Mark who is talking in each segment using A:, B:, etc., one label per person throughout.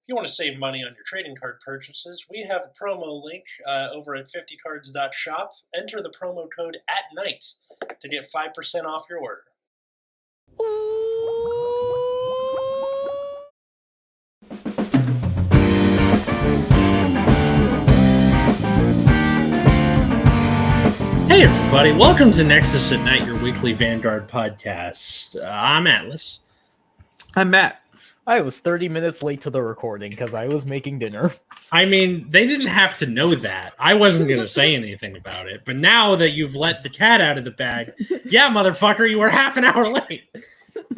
A: If you want to save money on your trading card purchases, we have a promo link over at 50cards.shop. Enter the promo code ATNIGHT to get 5% off your order. Hey everybody, welcome to Nexus at Night, your weekly Vanguard podcast. I'm Atlas.
B: I'm Matt.
C: I was 30 minutes late to the recording because I was making dinner.
A: I mean, they didn't have to know that. I wasn't going to say anything about it. But now that you've let the cat out of the bag, yeah, motherfucker, you were half an hour late.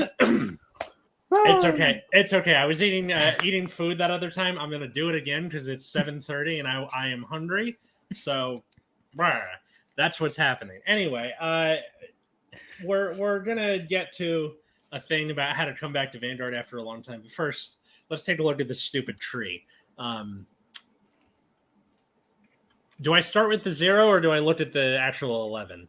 A: It's okay. It's okay. I was eating food that other time. I'm going to do it again because it's 7:30 and I am hungry. So, that's what's happening. Anyway, we're going to get to a thing about how to come back to Vanguard after a long time. But first, let's take a look at this stupid tree. Do I start with the 0 or do I look at the actual 11?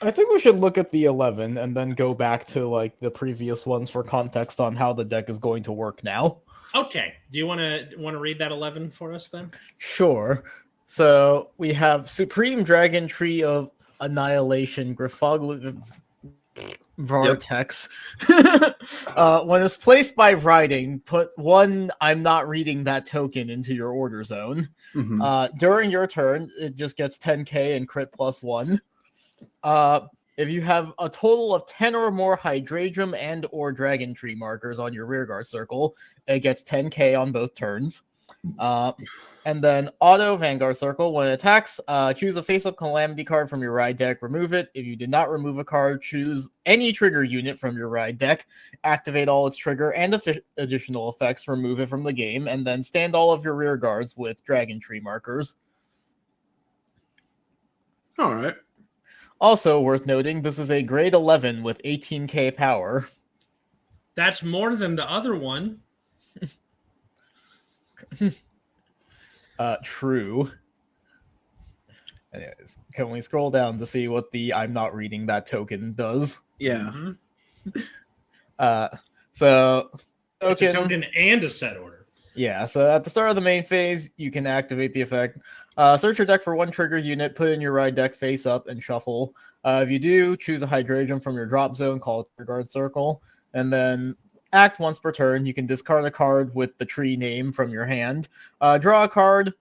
C: I think we should look at the 11 and then go back to like the previous ones for context on how the deck is going to work now.
A: Okay. Do you want to read that 11 for us then?
C: Sure. So we have Supreme Dragontree of Annihilation, Grifoglu Vortex. When it's placed by writing, put one I'm not reading that token into your order zone. During your turn, it just gets 10k and crit +1. If you have a total of 10 or more Hydradium and or Dragontree markers on your rearguard circle, it gets 10k on both turns. And then auto Vanguard Circle. When it attacks, choose a face-up Calamity card from your ride deck, remove it. If you did not remove a card, choose any trigger unit from your ride deck, activate all its trigger and additional effects, remove it from the game, and then stand all of your rear guards with Dragontree markers.
B: All right.
C: Also worth noting, this is a grade 11 with 18k power.
A: That's more than the other one.
C: True. Anyways, can we scroll down to see what the I'm not reading that token does?
B: Yeah.
C: So
A: It's a token and a set order.
C: Yeah, so at the start of the main phase, you can activate the effect. Search your deck for one trigger unit, put it in your ride deck face up, and shuffle. If you do, choose a Hydradium from your drop zone, call it your guard circle, and then act once per turn. You can discard a card with the tree name from your hand. Draw a card,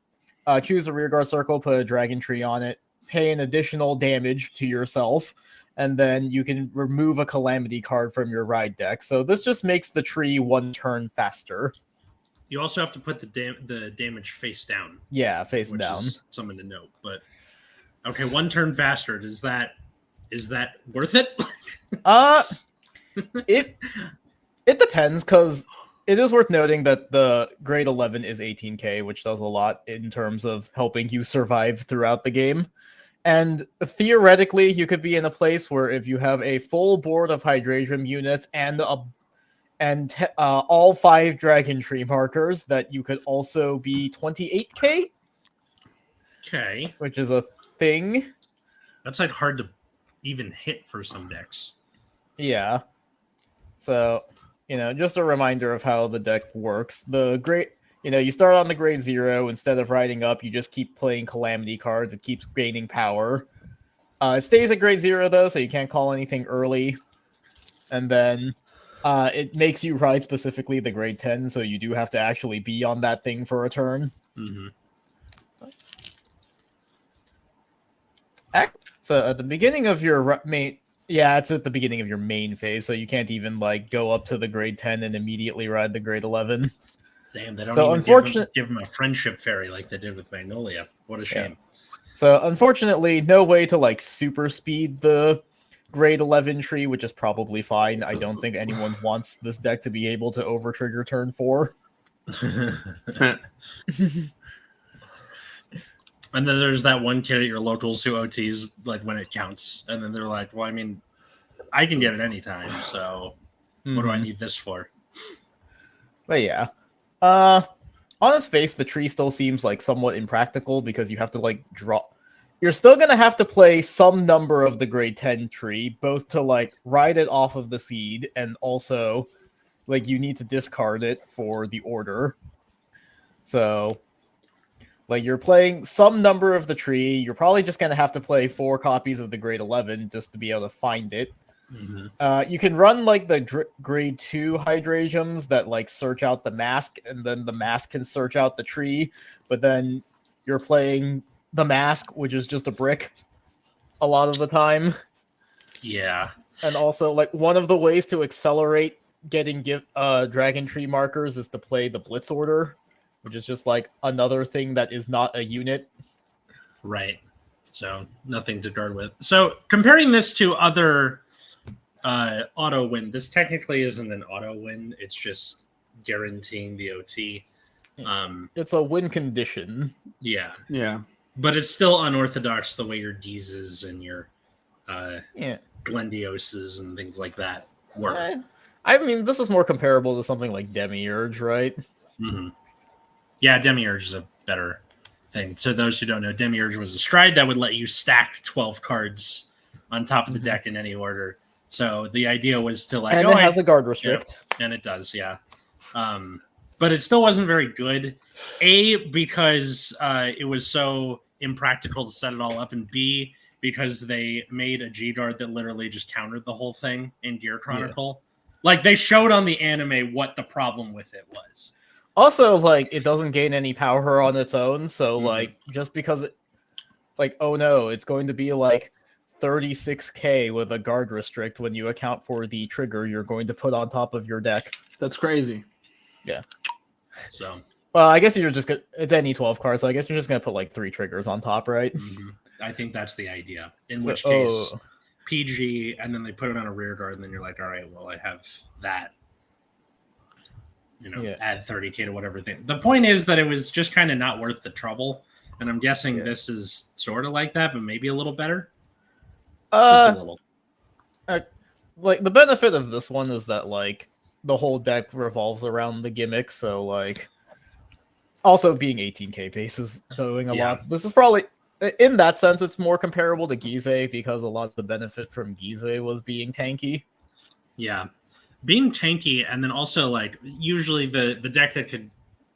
C: choose a rearguard circle, put a Dragontree on it, pay an additional damage to yourself, and then you can remove a Calamity card from your ride deck. So this just makes the tree one turn faster.
A: You also have to put the damage face down.
C: Yeah, face down.
A: Is something to note. But okay, one turn faster. Is that worth it?
C: It depends, because it is worth noting that the grade 11 is 18k, which does a lot in terms of helping you survive throughout the game. And theoretically, you could be in a place where if you have a full board of Hydradium units and all 5 Dragontree markers, that you could also be 28k.
A: Okay.
C: Which is a thing.
A: That's like hard to even hit for some decks.
C: Yeah. So, just a reminder of how the deck works. You start on the grade 0. Instead of riding up, you just keep playing Calamity cards. It keeps gaining power. It stays at grade 0, though, so you can't call anything early. And then it makes you ride specifically the grade 10, so you do have to actually be on that thing for a turn. So at the beginning of your main... Yeah, it's at the beginning of your main phase, so you can't even go up to the grade 10 and immediately ride the grade 11.
A: Damn, they don't even give him a friendship fairy like they did with Magnolia. What a shame.
C: Yeah. So unfortunately, no way to super speed the grade 11 tree, which is probably fine. I don't think anyone wants this deck to be able to over trigger turn 4.
A: And then there's that one kid at your locals who OTs when it counts, and then they're like, "Well, I mean, I can get it anytime, so what do I need this for?"
C: But yeah, on its face, the tree still seems somewhat impractical because you have to draw. You're still gonna have to play some number of the grade 10 tree, both to ride it off of the seed, and also you need to discard it for the order. So, like, you're playing some number of the tree. You're probably just gonna have to play 4 copies of the grade 11 just to be able to find it. You can run like the grade 2 hydrasiums that like search out the mask, and then the mask can search out the tree. But then you're playing the mask, which is just a brick a lot of the time.
A: Yeah.
C: And also, like, one of the ways to accelerate getting Dragontree markers is to play the Blitz Order, which is just like another thing that is not a unit.
A: Right. So nothing to guard with. So comparing this to other auto win, this technically isn't an auto win. It's just guaranteeing the OT.
C: It's a win condition.
A: Yeah.
B: Yeah.
A: But it's still unorthodox the way your Geezes and your Glendioses and things like that work.
C: I mean, this is more comparable to something like Demiurge, right?
A: Mm-hmm. Yeah, Demiurge is a better thing. So those who don't know, Demiurge was a stride that would let you stack 12 cards on top of the deck in any order. So the idea was to like,
C: and it has a guard restrict,
A: and it does, yeah. But it still wasn't very good. A, because it was so impractical to set it all up, and B, because they made a G guard that literally just countered the whole thing in Gear Chronicle. Yeah. Like they showed on the anime what the problem with it was.
C: Also, like, it doesn't gain any power on its own, so like just because it, like, oh no, it's going to be like 36k with a guard restrict when you account for the trigger you're going to put on top of your deck.
B: That's crazy.
C: Yeah.
A: So,
C: well, I guess you're just gonna, it's any 12 cards, so I guess you're just gonna put like 3 triggers on top, right?
A: I think that's the idea. In which case, PG, and then they put it on a rear guard, and then you're like, all right, well, I have that. You know, add 30k to whatever thing. The point is that it was just kind of not worth the trouble, and I'm guessing this is sort of like that, but maybe a little better. Just a little.
C: Like the benefit of this one is that like the whole deck revolves around the gimmick, so like also being 18k base is doing a lot. This is probably in that sense it's more comparable to Gize because a lot of the benefit from Gize was being tanky.
A: Yeah. Being tanky, and then also like usually the deck that could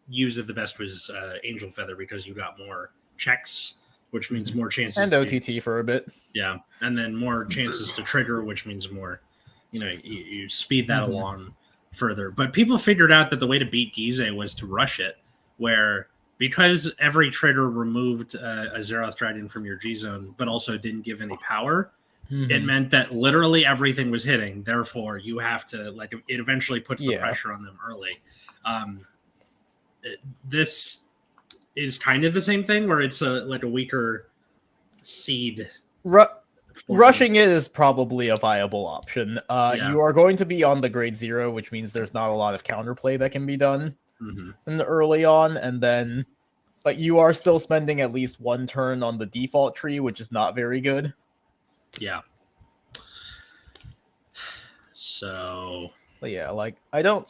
A: use it the best was Angel Feather because you got more checks, which means more chances.
C: And OTT for a bit.
A: Yeah, and then more chances to trigger, which means more, you know, you speed that along further. But people figured out that the way to beat Gize was to rush it, where because every trigger removed a Zeroth Trident from your G zone, but also didn't give any power, it meant that literally everything was hitting. Therefore, you have to, like, it eventually puts the pressure on them early. This is kind of the same thing where it's like a weaker seed.
C: Rushing it is probably a viable option. You are going to be on the grade 0, which means there's not a lot of counterplay that can be done in the early on, and then but you are still spending at least 1 turn on the default tree, which is not very good.
A: Yeah. So,
C: but yeah, like I don't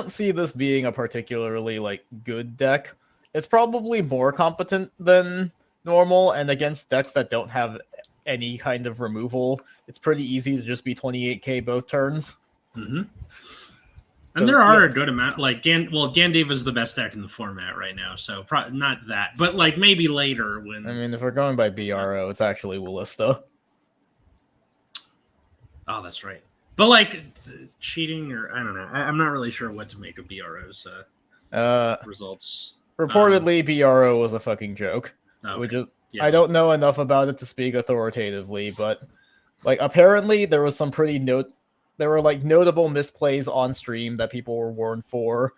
C: see this being a particularly like good deck. It's probably more competent than normal, and against decks that don't have any kind of removal, it's pretty easy to just be 28k both turns.
A: And there are a good amount, like Gandiva is the best deck in the format right now, so not that, but like maybe later when.
C: I mean, if we're going by BRO, it's actually Willista.
A: Oh, that's right. But like cheating, or I don't know. I'm not really sure what to make of BRO's results.
C: Reportedly, BRO was a fucking joke.
A: Okay.
C: Which is, I don't know enough about it to speak authoritatively, but like apparently there was some pretty there were like notable misplays on stream that people were warned for.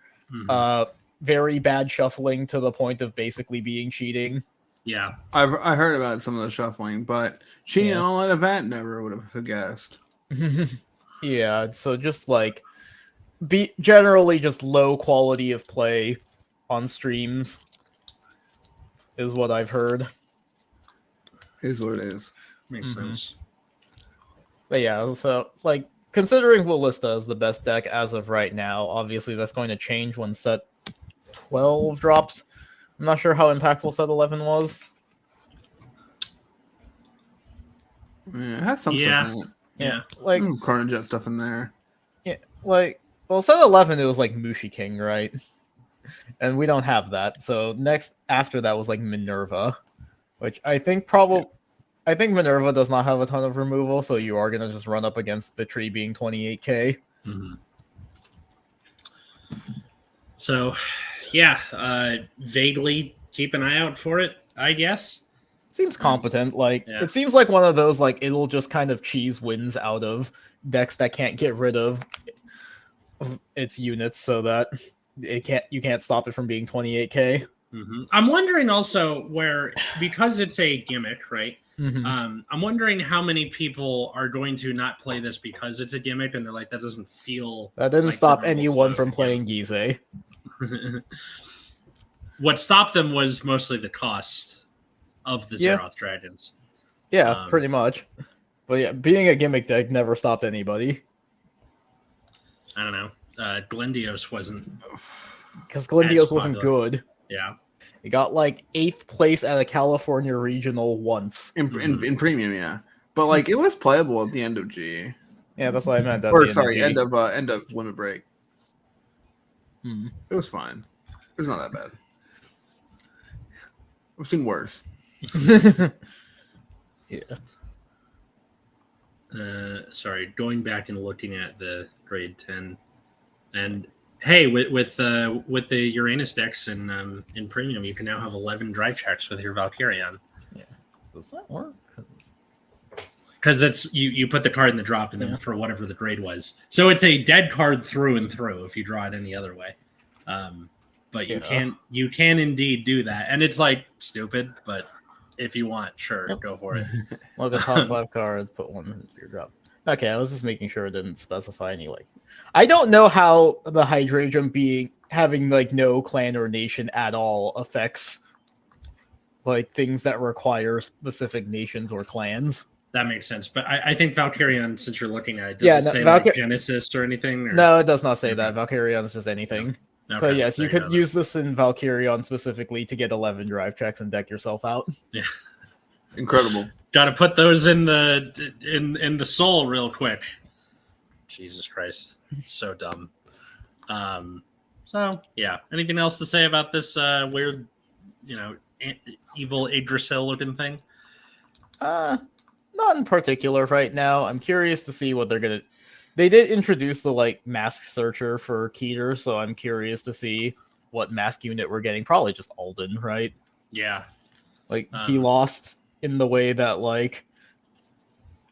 C: Very bad shuffling to the point of basically being cheating.
A: Yeah,
B: I heard about some of the shuffling, but cheating on an event never would have guessed.
C: Yeah, so just like generally just low quality of play on streams is what I've heard.
B: Is what it is.
A: Makes sense.
C: But yeah, so like considering Willista is the best deck as of right now, obviously that's going to change when set 12 drops. I'm not sure how impactful set 11 was.
B: Yeah, it has some stuff in it.
C: Yeah, like
B: Carnajet stuff in there.
C: Yeah, like, well, set 11 it was like Mushi King, right? and we don't have that. So next after that was like Minerva, which I think Minerva does not have a ton of removal, so you are gonna just run up against the tree being 28k.
A: Mm-hmm. So, yeah, vaguely keep an eye out for it, I guess.
C: Seems competent. Like it seems like one of those like it'll just kind of cheese wins out of decks that can't get rid of its units, so that you can't stop it from being 28k.
A: Mm-hmm. I'm wondering also where, because it's a gimmick, right?
C: Mm-hmm.
A: I'm wondering how many people are going to not play this because it's a gimmick, and they're like, that doesn't feel.
C: That didn't
A: like
C: stop anyone from playing Gizeh.
A: What stopped them was mostly the cost of the Zeroth Dragons.
C: Yeah, pretty much. But yeah, being a gimmick deck never stopped anybody.
A: I don't know. Glendios wasn't.
C: Because Glendios wasn't good.
A: Yeah.
C: It got like 8th place at a California regional once.
B: In premium, yeah. But like it was playable at the end of G.
C: Yeah, that's what I meant.
B: End of Limit Break. It was fine. It was not that bad. I've seen worse.
C: Yeah.
A: Sorry, going back and looking at the grade 10, and hey, with the Uranus decks in premium, you can now have 11 drive checks with your Valkyrion.
C: Yeah. Does that work?
A: Because it's you put the card in the drop and then for whatever the grade was. So it's a dead card through and through if you draw it any other way. But you can indeed do that. And it's like stupid, but if you want, sure, go for it.
C: Look at top 5 cards, put one in your drop. Okay, I was just making sure it didn't specify any like. I don't know how the Hydrangea having like no clan or nation at all affects like things that require specific nations or clans.
A: That makes sense. But I think Valkyrion, since you're looking at it, does it say like Genesis or anything? Or?
C: No, it does not say that. Valkyrion is just anything.
A: Okay,
C: so yes, you could use this in Valkyrion specifically to get 11 drive checks and deck yourself out.
A: Yeah.
B: Incredible.
A: Got to put those in the soul real quick. Jesus Christ. So dumb. So yeah. Anything else to say about this weird, evil Yggdrasil looking thing?
C: Not in particular right now. I'm curious to see what they're gonna. They did introduce the like mask searcher for Keter, so I'm curious to see what mask unit we're getting. Probably just Alden, right?
A: Yeah.
C: Like he lost in the way that like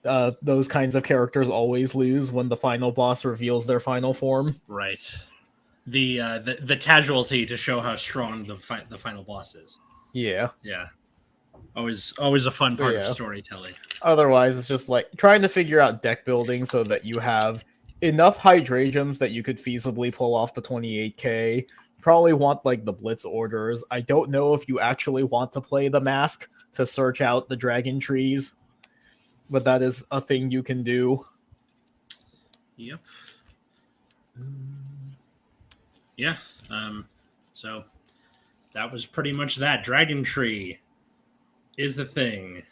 C: those kinds of characters always lose when the final boss reveals their final form.
A: Right. The casualty to show how strong the final boss is.
C: Yeah.
A: Yeah. Always a fun part of storytelling.
C: Otherwise, it's just like trying to figure out deck building so that you have enough Hydrangeums that you could feasibly pull off the 28k. Probably want like the Blitz orders. I don't know if you actually want to play the mask to search out the dragon trees, but that is a thing you can do.
A: Yep. Yeah. So that was pretty much that. Dragontree is the thing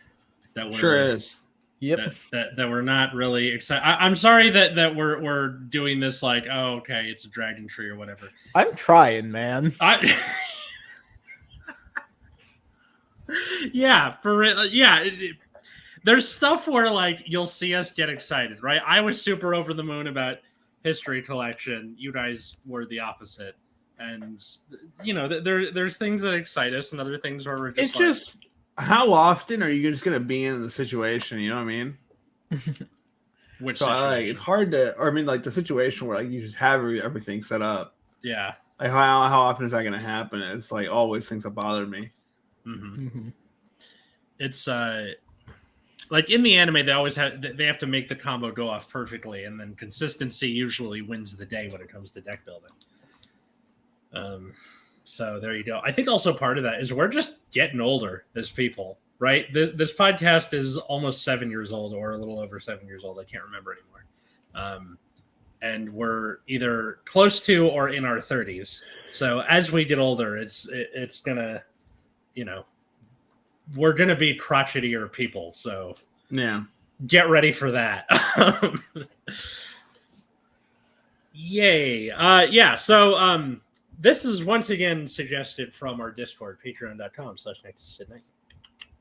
A: that
B: is.
C: Yep.
A: That we're not really excited. I'm sorry that we're doing this like, oh, okay, it's a Dragontree or whatever.
C: I'm trying, man.
A: Yeah, for real. Yeah, there's stuff where like you'll see us get excited, right? I was super over the moon about History Collection. You guys were the opposite, and there's things that excite us, and other things where we're just
B: how often are you just going to be in the situation? You know what I mean?
A: Which
B: situation? It's hard to, or I mean, like the situation where like you just have everything set up.
A: Yeah.
B: Like how often is that going to happen? It's like always things that bother me.
A: Mm-hmm. Mm-hmm. It's like in the anime, they have to make the combo go off perfectly, and then consistency usually wins the day when it comes to deck building. So there you go. I think also part of that is we're just getting older as people, right? This podcast is almost 7 years old or a little over 7 years old. I can't remember anymore. And we're either close to or in our 30s. So as we get older, it's gonna, we're gonna be crotchetier people. So
B: yeah,
A: get ready for that. Yay. Yeah. So This is once again suggested from our Discord, patreon.com/nexus@night.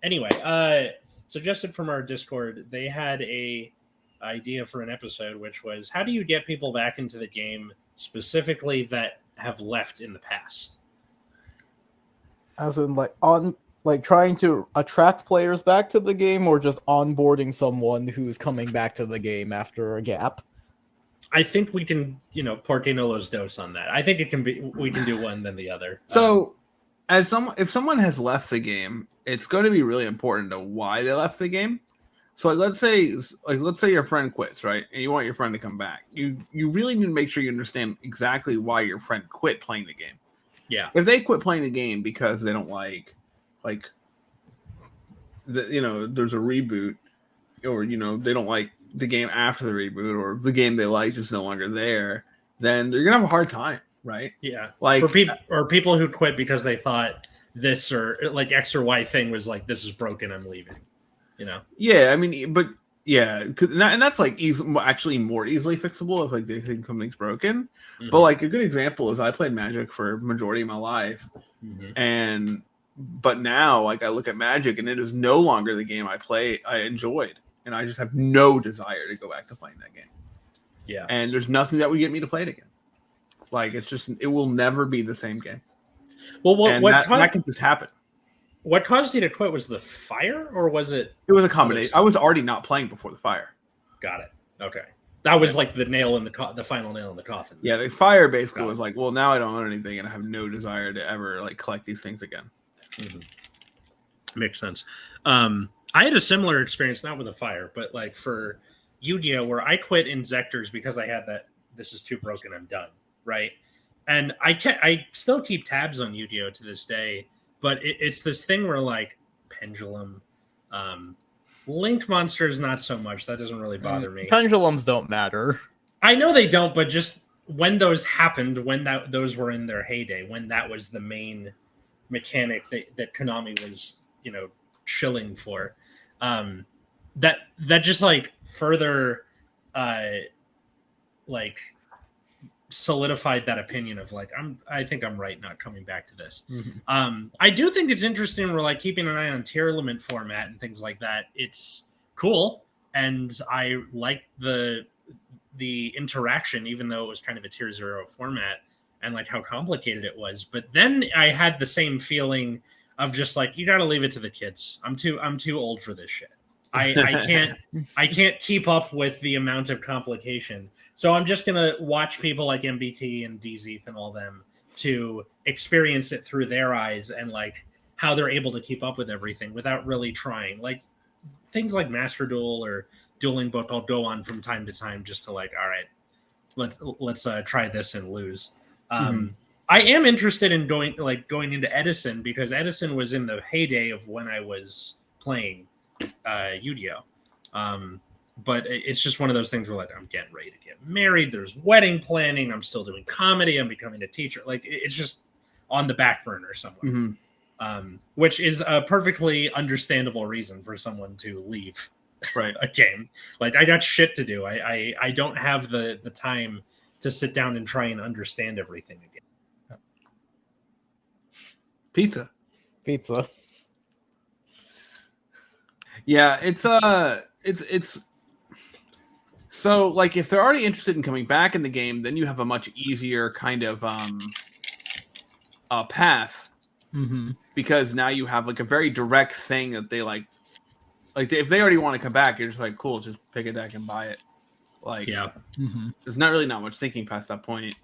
A: Anyway, suggested from our Discord, they had a idea for an episode, which was how do you get people back into the game, specifically that have left in the past?
C: As in, trying to attract players back to the game, or just onboarding someone who's coming back to the game after a gap.
A: I think we can, Porque no los dos on that. I think we can do one then the other.
B: So, if someone has left the game, it's going to be really important to why they left the game. So, let's say your friend quits, right, and you want your friend to come back. You really need to make sure you understand exactly why your friend quit playing the game.
A: Yeah.
B: If they quit playing the game because they don't there's a reboot, or they don't like the game after the reboot, or the game they liked is no longer there, then they're gonna have a hard time, right?
A: Yeah. For people who quit because they thought this or like X or Y thing was like, this is broken, I'm leaving.
B: Yeah, I mean, but yeah, and that's like actually more easily fixable if like they think something's broken. Mm-hmm. But like a good example is I played Magic for majority of my life, but now like I look at Magic and it is no longer the game I enjoyed, and I just have no desire to go back to playing that game.
A: Yeah,
B: and there's nothing that would get me to play it again. Like it will never be the same game.
A: Well,
B: that can just happen.
A: What caused you to quit? Was the fire, or was it?
B: It was a combination. I was already not playing before the fire.
A: Got it. Okay, that was like the nail in the final nail in the coffin.
B: Yeah, the fire basically was like, well, now I don't own anything, and I have no desire to ever like collect these things again.
A: Mm-hmm. Makes sense. I had a similar experience, not with a fire, but like for Yu-Gi-Oh, where I quit in Zectors because I had that. This is too broken. I'm done. Right, and I still keep tabs on Yu-Gi-Oh to this day. But it's this thing where like Pendulum, Link Monsters, not so much. That doesn't really bother me.
C: Pendulums don't matter.
A: I know they don't, but just when those happened, when those were in their heyday, when that was the main mechanic that Konami was, shilling for, that just like further, like solidified that opinion of like I think I'm right not coming back to this. I do think it's interesting we're like keeping an eye on tier limit format and things like that. It's cool, and I like the interaction, even though it was kind of a tier 0 format, and like how complicated it was. But then I had the same feeling of just like, you got to leave it to the kids. I'm too old for this shit. I can't keep up with the amount of complication. So I'm just going to watch people like MBT and DZF and all them to experience it through their eyes and like how they're able to keep up with everything without really trying. Like things like Master Duel or Dueling Book, I'll go on from time to time just to like, all right, let's try this and lose. I am interested in going into Edison because Edison was in the heyday of when I was playing Yu-Gi-Oh. But it's just one of those things where like I'm getting ready to get married, there's wedding planning, I'm still doing comedy, I'm becoming a teacher, like it's just on the back burner somewhere. Which is a perfectly understandable reason for someone to leave a game. Like I got shit to do. I don't have the time to sit down and try and understand everything again.
B: Pizza. Yeah, it's so like if they're already interested in coming back in the game, then you have a much easier kind of path, because now you have like a very direct thing that they like if they already want to come back, you're just like, cool, just pick a deck and buy it. Like, there's not much thinking past that point.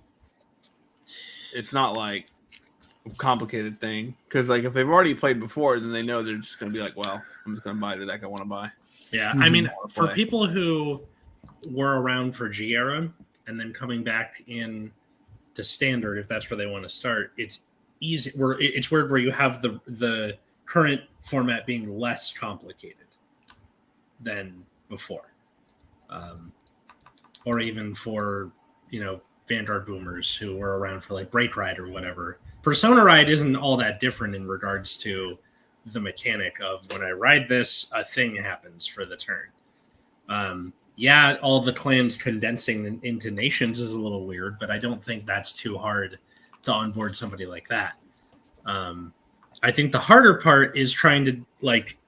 B: It's not like a complicated thing, because like if they've already played before, then they know they're just going to be like, well, I'm just going to buy the deck I want to buy.
A: Yeah, I mean, for people who were around for G era and then coming back in to standard, if that's where they want to start, it's easy. It's weird where you have the current format being less complicated than before, or even for Vanguard boomers who were around for like Break Ride or whatever. Persona Ride isn't all that different in regards to the mechanic of when I ride this, a thing happens for the turn. Yeah, all the clans condensing into nations is a little weird, but I don't think that's too hard to onboard somebody like that. I think the harder part is trying to like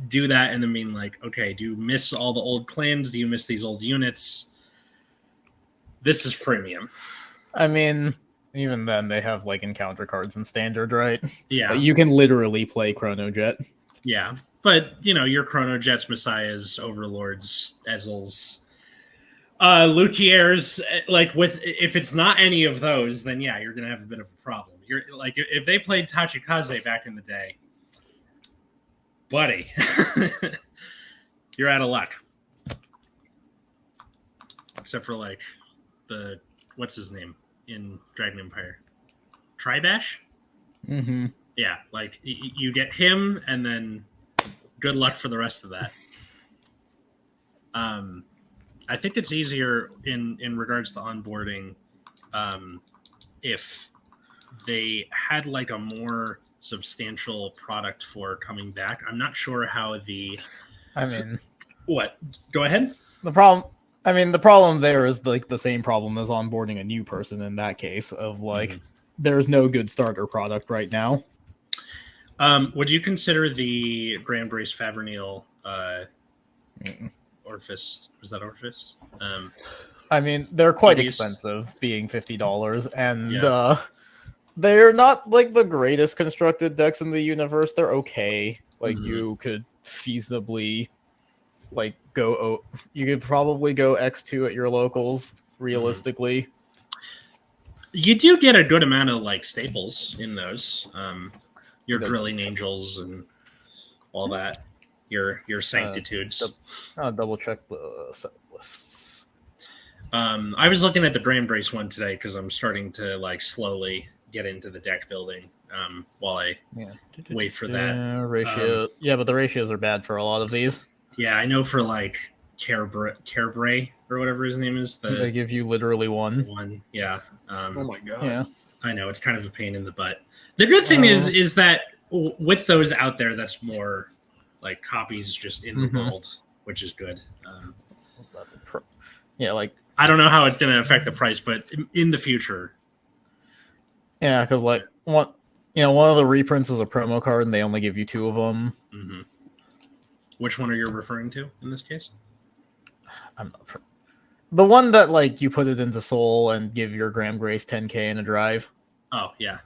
A: do that and then mean like, okay, do you miss all the old clans? Do you miss these old units? This is premium.
C: I mean, even then they have like encounter cards in standard, right?
A: Yeah.
C: But you can literally play Chrono Jet.
A: Yeah. But your Chrono Jets, Messiahs, Overlords, Ezels, Lukiers, like if it's not any of those, then yeah, you're gonna have a bit of a problem. You're like if they played Tachikaze back in the day, buddy, you're out of luck. Except for like the what's his name in Dragon Empire, Tribash.
C: Mm-hmm.
A: Yeah, like you get him, and then good luck for the rest of that. I think it's easier in regards to onboarding if they had like a more substantial product for coming back. I'm not sure how what? Go ahead.
C: The problem there is like the same problem as onboarding a new person in that case of like there's no good starter product right now.
A: Would you consider the Grand Brace Favernil Orphist? Was that Orphist?
C: I mean, they're quite expensive, being $50, and they're not like the greatest constructed decks in the universe. They're okay. Like you could feasibly like you could probably go X2 at your locals realistically.
A: You do get a good amount of like staples in those. Your Drilling Angels and all that. Your Sanctitudes.
C: I'll double check the set lists.
A: I was looking at the Grand Brace one today because I'm starting to like slowly get into the deck building while I wait for that.
C: Ratio. But the ratios are bad for a lot of these.
A: Yeah, I know for like Carebray or whatever his name is.
C: They give you literally one.
A: Yeah.
B: Oh my god.
C: Yeah.
A: I know, it's kind of a pain in the butt. The good thing is that with those out there, that's more like copies just in the world, which is good.
C: Like
A: I don't know how it's going to affect the price, but in the future.
C: Yeah, because like one of the reprints is a promo card, and they only give you 2 of them.
A: Mm-hmm. Which one are you referring to in this case?
C: I'm not sure. The one that like you put it into Soul and give your Graham Grace 10k in a drive.
A: Oh yeah.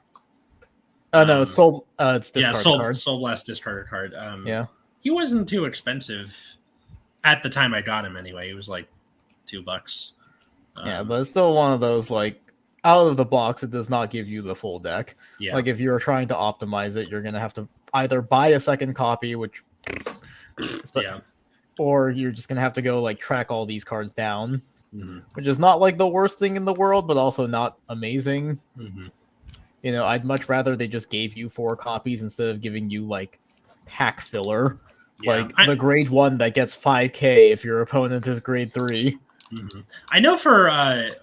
C: No, it's Soul. It's discard card.
A: Soul Blast discard card.
C: Yeah.
A: He wasn't too expensive at the time I got him. Anyway, he was like $2.
C: Yeah, but it's still one of those like out of the box. It does not give you the full deck.
A: Yeah.
C: Like if you're trying to optimize it, you're gonna have to either buy a second copy, which. Or you're just gonna have to go like track all these cards down, which is not like the worst thing in the world, but also not amazing. I'd much rather they just gave you 4 copies instead of giving you like pack filler, the grade 1 that gets 5k if your opponent is grade 3.
A: I know for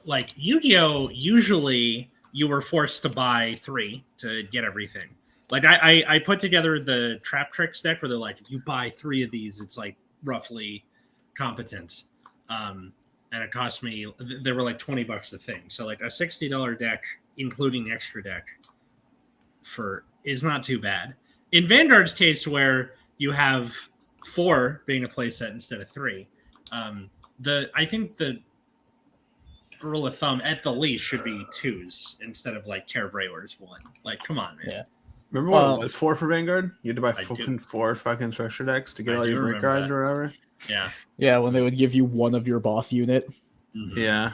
A: like Yu-Gi-Oh, usually you were forced to buy 3 to get everything. Like I put together the Trap Tricks deck where they're like, if you buy 3 of these, it's like roughly competent. And it cost me, they were like $20 a thing. So like a $60 deck, including extra deck, is not too bad. In Vanguard's case, where you have 4 being a playset instead of 3, I think the rule of thumb at the least should be 2s instead of like Carebray where it's 1. Like, come on, man.
C: Yeah.
B: Remember what it was for Vanguard? You had to buy fucking 4 fucking extra decks to get all your break cards or whatever.
A: Yeah.
C: Yeah, when they would give you 1 of your boss unit.
B: Yeah.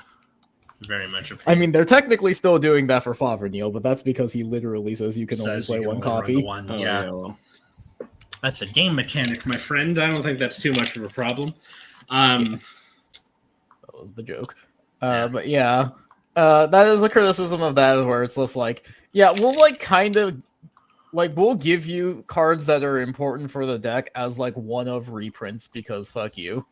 A: Very much a pain.
C: I mean, they're technically still doing that for Favernil, but that's because he literally says you can only play 1 copy.
A: Well, that's a game mechanic, my friend. I don't think that's too much of a problem. That
C: was the joke. But yeah, that is a criticism of that, where it's just like, yeah, we'll like kind of like we'll give you cards that are important for the deck as like one of reprints because fuck you.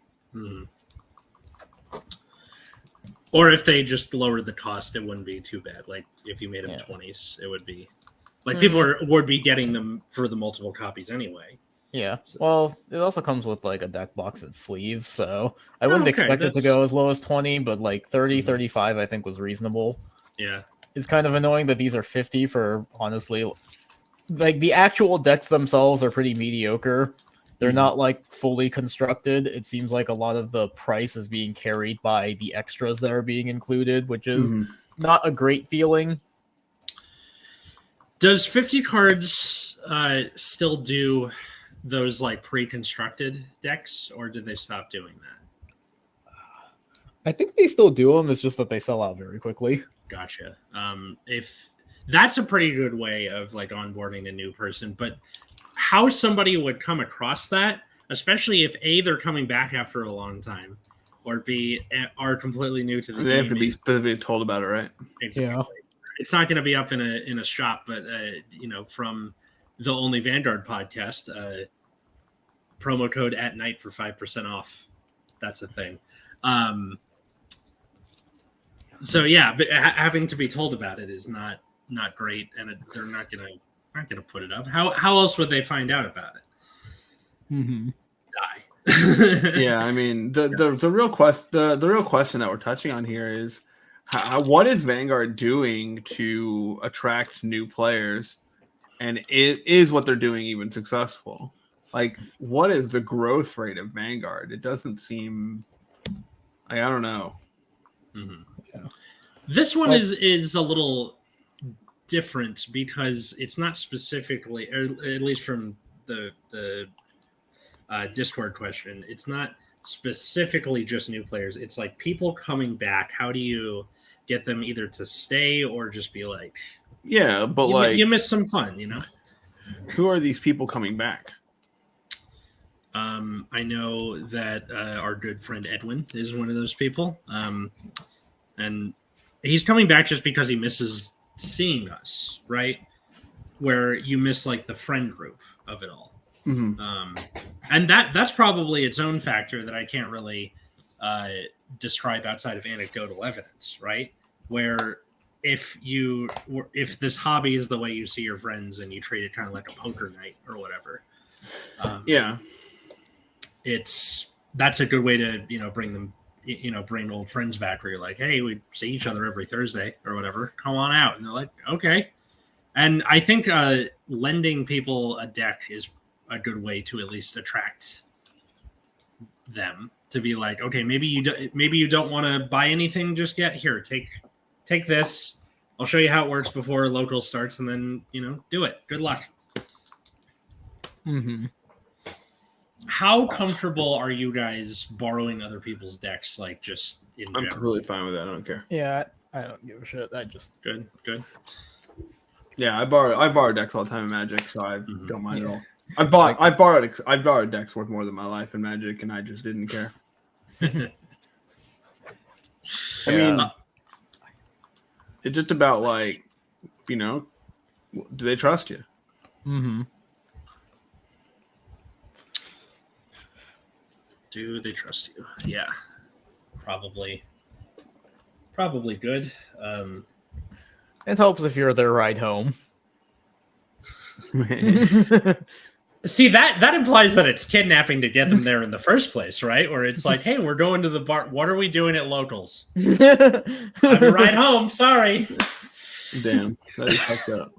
A: Or if they just lowered the cost, it wouldn't be too bad. Like if you made them 20s, it would be like people would be getting them for the multiple copies anyway.
C: Yeah. So. Well, it also comes with like a deck box and sleeves, so I wouldn't expect it to go as low as 20, but like 30, 35 I think was reasonable.
A: Yeah.
C: It's kind of annoying that these are 50 for, honestly, like the actual decks themselves are pretty mediocre. They're not like fully constructed. It seems like a lot of the price is being carried by the extras that are being included, which is not a great feeling.
A: Does 50 cards still do those like pre-constructed decks, or did they stop doing that?
C: I think they still do them. It's just that they sell out very quickly.
A: Gotcha. If that's a pretty good way of like onboarding a new person, but how somebody would come across that, especially if A, they're coming back after a long time, or B, are completely new to the game.
B: They have to be specifically told about it, right?
A: Exactly. Yeah. It's not going to be up in a shop, but from the Only Vanguard podcast, promo code at night for 5% off. That's a thing. So yeah, but having to be told about it is not great, and they're not gonna put it up. How else would they find out about it? Die.
B: Yeah, I mean the real question that we're touching on here is what is Vanguard doing to attract new players, and is what they're doing even successful? Like, what is the growth rate of Vanguard? It doesn't seem. I don't know.
A: Yeah. This one is a little different because it's not specifically, or at least from the Discord question, it's not specifically just new players. It's like people coming back. How do you get them either to stay or just be like,
B: yeah, but
A: you missed some fun,
B: Who are these people coming back?
A: I know that our good friend Edwin is one of those people. And he's coming back just because he misses seeing us, right? Where you miss like the friend group of it all. And that's probably its own factor that I can't really describe outside of anecdotal evidence, right? Where if this hobby is the way you see your friends and you treat it kind of like a poker night or whatever, that's a good way to bring them, bring old friends back, where you're like, hey, we see each other every Thursday or whatever, come on out. And they're like, okay. And I think lending people a deck is a good way to at least attract them to be like, okay, maybe you don't want to buy anything just yet. Here, take this. I'll show you how it works before local starts, and then do it. Good luck. How comfortable are you guys borrowing other people's decks? Like, just in general?
B: I'm completely fine with that. I don't care.
C: Yeah, I don't give a shit. I just
A: good.
B: Yeah, I borrow decks all the time in Magic, so I don't mind at all. I borrowed decks worth more than my life in Magic, and I just didn't care. I mean, it's just about like, do they trust you?
A: Do they trust you? Yeah, probably good.
C: It helps if you're their ride home.
A: See, that implies that it's kidnapping to get them there in the first place, right? Or it's like, hey, we're going to the bar. What are we doing at locals? I'm a ride home. Sorry.
B: Damn, that is fucked up.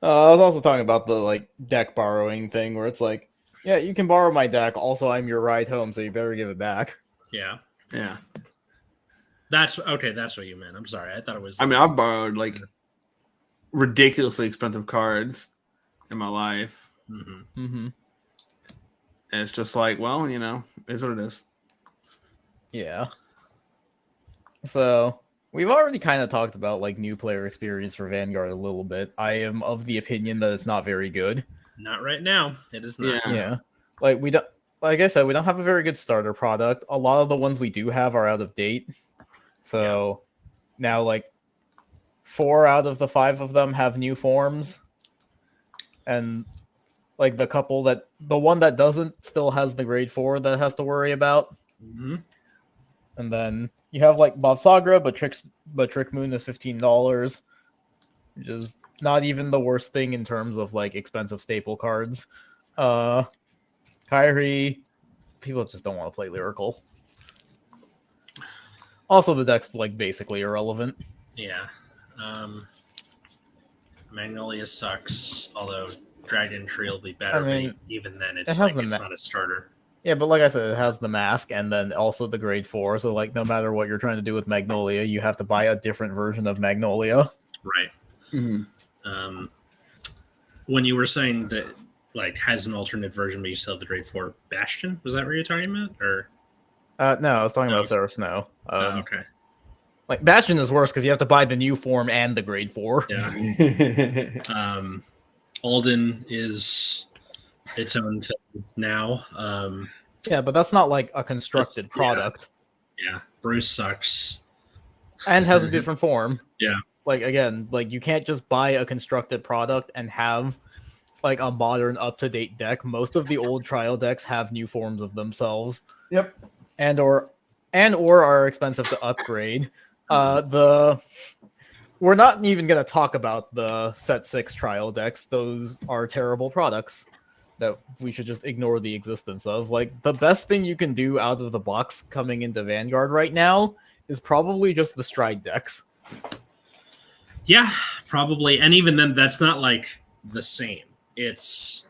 C: I was also talking about the deck borrowing thing, where it's like, yeah, you can borrow my deck. Also, I'm your ride home, so you better give it back.
A: Yeah.
B: That's
A: okay. That's what you meant. I'm sorry. I thought it was.
B: I mean, I've borrowed ridiculously expensive cards in my life. And it's just like, well, is what it is.
C: Yeah. So we've already kind of talked about new player experience for Vanguard a little bit. I am of the opinion that it's not very good.
A: Not right now. It is not.
C: Yeah. We don't. Like I said, we don't have a very good starter product. A lot of the ones we do have are out of date. So now 4 out of the 5 of them have new forms. And the one that doesn't still has the grade 4 that has to worry about. And then you have Bob Sagra, but Trick Moon is $15, which is not even the worst thing in terms of expensive staple cards. Kyrie, people just don't want to play Lyrical. Also, the deck's like basically irrelevant.
A: Yeah. Magnolia sucks, although Dragontree will be better.
C: I mean,
A: but even then, it's
C: has
A: like it's not a starter.
C: Yeah, but like I said, it has the mask and then also the grade 4. So like, no matter what you're trying to do with Magnolia, you have to buy a different version of Magnolia.
A: Right.
B: Mm-hmm.
A: When you were saying that like has an alternate version, but you still have the grade 4 Bastion, was that what you're talking about? Or
C: no, I was talking about Seraph Snow.
A: okay.
C: Like Bastion is worse because you have to buy the new form and the grade 4.
A: Yeah. Alden is its own thing now.
C: Yeah, but that's not like a constructed product.
A: Yeah. Bruce sucks.
C: And has a different form.
A: Yeah.
C: Like again, like you can't just buy a constructed product and have like a modern up-to-date deck. Most of the old trial decks have new forms of themselves.
B: Yep.
C: And or are expensive to upgrade. We're not even going to talk about the set 6 trial decks. Those are terrible products that we should just ignore the existence of. Like the best thing you can do out of the box coming into Vanguard right now is probably just the Stride decks.
A: Yeah, probably. And even then, that's not like the same. It's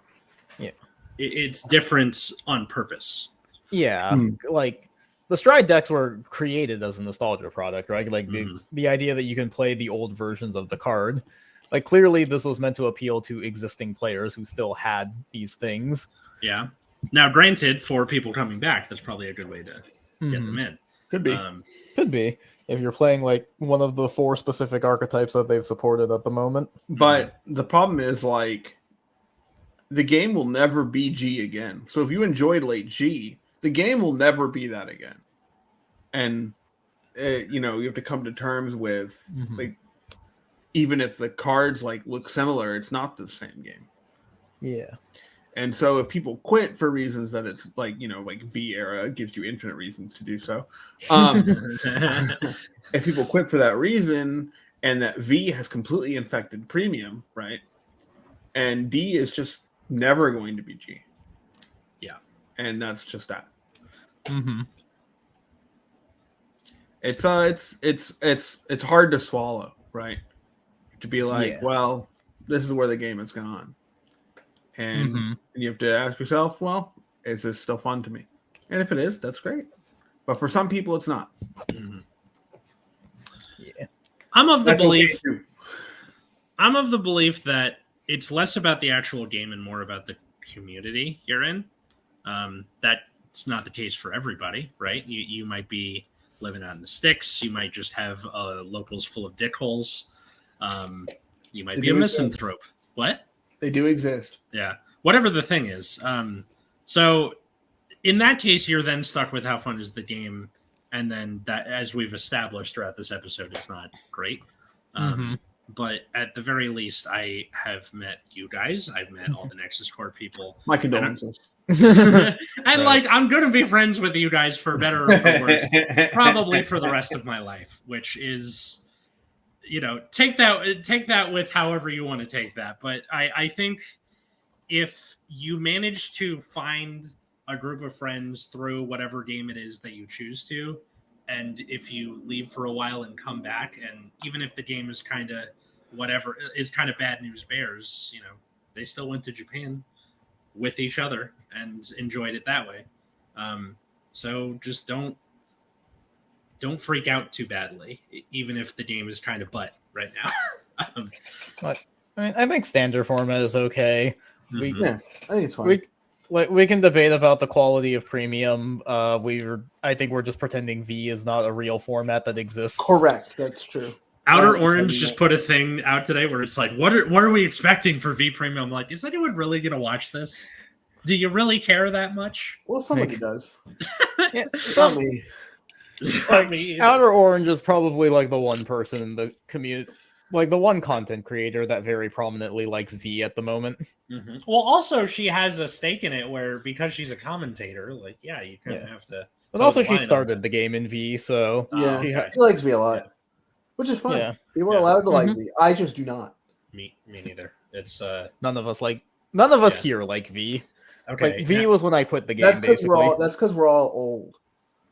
A: different on purpose.
C: Yeah, like the Stride decks were created as a nostalgia product, right? Like the idea that you can play the old versions of the card. Like clearly this was meant to appeal to existing players who still had these things.
A: Yeah. Now, granted, for people coming back, that's probably a good way to get them in.
B: Could be.
C: Could be. If you're playing like one of the 4 specific archetypes that they've supported at the moment.
B: But the problem is like the game will never be G again. So if you enjoyed late G, the game will never be that again. And, you have to come to terms with, like, even if the cards, like, look similar, it's not the same game.
C: Yeah.
B: And so if people quit for reasons that it's, like, like V era gives you infinite reasons to do so. If people quit for that reason and that V has completely infected premium, right? And D is just never going to be G.
A: Yeah.
B: And that's just that. It's hard to swallow, right? To be like, well, this is where the game has gone. And you have to ask yourself, well, is this still fun to me? And if it is, that's great. But for some people, it's not.
C: Yeah.
A: I'm of the belief that it's less about the actual game and more about the community you're in. That's not the case for everybody, right? You might be living out in the sticks. You might just have locals full of dickholes. You might be a misanthrope. What?
B: They do exist.
A: Yeah. Whatever the thing is. So in that case, you're then stuck with how fun is the game. And then that, as we've established throughout this episode, it's not great. But at the very least, I have met you guys. I've met all the Nexus Core people.
B: My condolences.
A: And like, I'm going to be friends with you guys for better or for worse, probably for the rest of my life, which is, take that with however you want to take that. But I think if you manage to find a group of friends through whatever game it is that you choose to, and if you leave for a while and come back, and even if the game is kind of bad news bears, they still went to Japan with each other and enjoyed it that way. So just don't freak out too badly, even if the game is kind of butt right now.
C: I think standard format is okay.
B: I think it's fine.
C: We can debate about the quality of premium. I think we're just pretending V is not a real format that exists.
D: Correct, that's true.
A: Outer Orange just put a thing out today where it's like, what are we expecting for V Premium? I'm like, is anyone really going to watch this? Do you really care that much?
D: Well, somebody does.
C: Yeah,
D: Not me.
C: Outer Orange is probably like the one person in the community, like the one content creator that very prominently likes V at the moment.
A: Well, also she has a stake in it where, because she's a commentator, like, you kind of have to.
C: But also she started the game in V, so
D: she likes V a lot, which is fine. Yeah. People are allowed to like V. I just do not.
A: Me neither. It's
C: none of us here like V.
A: Okay,
C: like, V was when I quit the game.
D: That's because we're all old.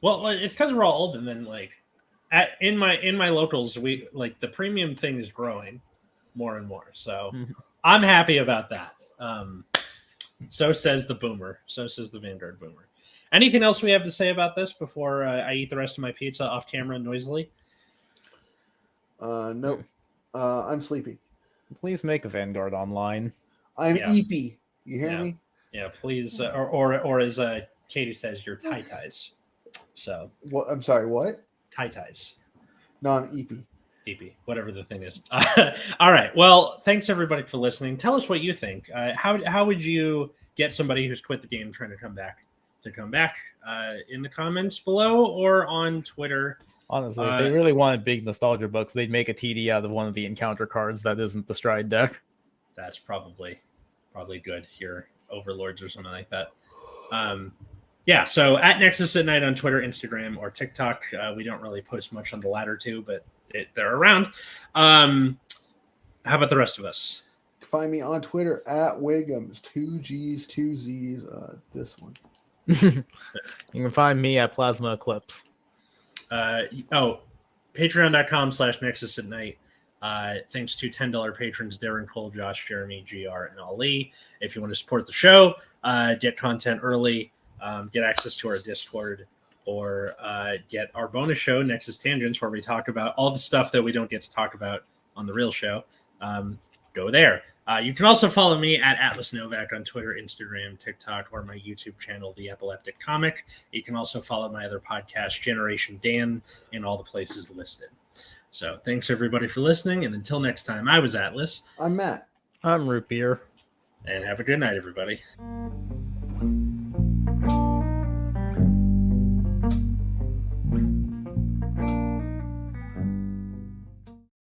A: Well, it's because we're all old, and then like in my locals, we like the premium thing is growing more and more. So I'm happy about that. So says the boomer. So says the Vanguard boomer. Anything else we have to say about this before I eat the rest of my pizza off camera noisily?
D: Nope. I'm sleepy.
C: Please make a Vanguard online.
D: I'm EP. You hear me?
A: Yeah, please. Or as Katie says, your tie-ties. So.
D: What? I'm sorry. What?
A: Tie-ties.
D: No, I'm EP.
A: EP, whatever the thing is. All right. Well, thanks everybody for listening. Tell us what you think. How would you get somebody who's quit the game trying to come back in the comments below or on Twitter?
C: Honestly, if they really wanted big nostalgia bucks, they'd make a TD out of one of the encounter cards that isn't the Stride deck.
A: That's probably good here, Overlords or something like that. So at Nexus at Night on Twitter, Instagram, or TikTok. We don't really post much on the latter two, but they're around. How about the rest of us?
D: Find me on Twitter at Wiggums, 2 G's, 2 Z's. This one.
C: You can find me at Plasma Eclipse.
A: Patreon.com/Nexus at Night. Thanks to $10 patrons Darren, Cole, Josh, Jeremy, GR, and Ali. If you want to support the show, get content early, get access to our Discord, or get our bonus show, Nexus Tangents, where we talk about all the stuff that we don't get to talk about on the real show. Go there. You can also follow me at Atlas Novak on Twitter, Instagram, TikTok, or my YouTube channel, The Epileptic Comic. You can also follow my other podcast, Generation Dan, in all the places listed. So thanks, everybody, for listening. And until next time, I was Atlas.
D: I'm Matt.
C: I'm Root Beer.
A: And have a good night, everybody.